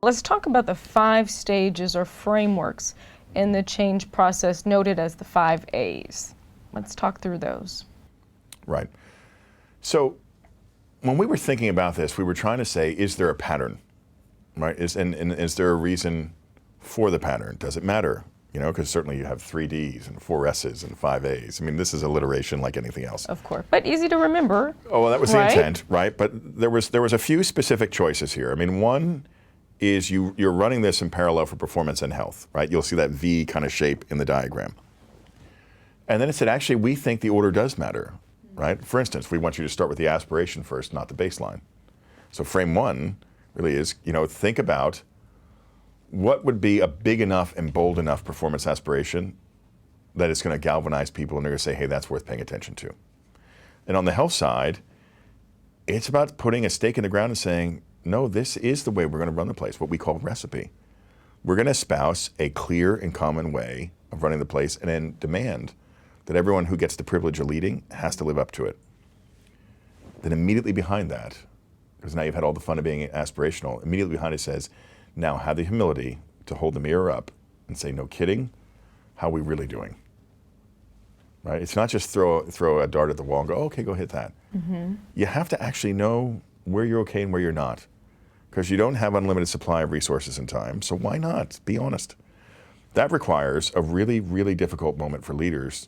Let's talk about the 5 stages or frameworks in the change process noted as the 5 A's. Let's talk through those. Right. So when we were thinking about this, we were trying to say, is there a pattern, right? And is there a reason for the pattern? Does it matter? You know, because certainly you have 3 Ds and 4 S's and 5 A's. I mean, this is alliteration like anything else. Of course, but easy to remember. Oh, well, that was right? the intent, right? But there was a few specific choices here. I mean, one is you're running this in parallel for performance and health, right? You'll see that V kind of shape in the diagram. And then it said, actually, we think the order does matter, right? For instance, we want you to start with the aspiration first, not the baseline. So frame 1 really is, you know, think about what would be a big enough and bold enough performance aspiration that it's going to galvanize people and they're going to say, hey, that's worth paying attention to. And on the health side, it's about putting a stake in the ground and saying, no, this is the way we're going to run the place, what we call recipe. We're going to espouse a clear and common way of running the place and then demand that everyone who gets the privilege of leading has to live up to it. Then immediately behind that, because now you've had all the fun of being aspirational, immediately behind it says, now have the humility to hold the mirror up and say, no kidding, how are we really doing? Right? It's not just throw a dart at the wall and go, oh, okay, go hit that. Mm-hmm. You have to actually know where you're okay and where you're not, because you don't have unlimited supply of resources and time, so why not? Be honest. That requires a really, really difficult moment for leaders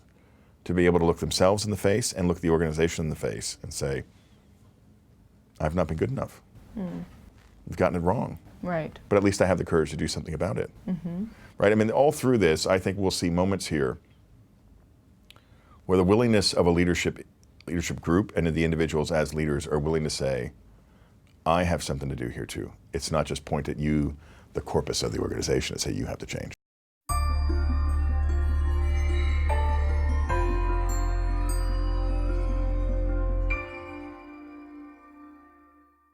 to be able to look themselves in the face and look the organization in the face and say, I've not been good enough. I've gotten it wrong. Right. But at least I have the courage to do something about it. Mm-hmm. Right? I mean, all through this, I think we'll see moments here where the willingness of a leadership group and the individuals as leaders are willing to say, I have something to do here too. It's not just point at you, the corpus of the organization, and say you have to change.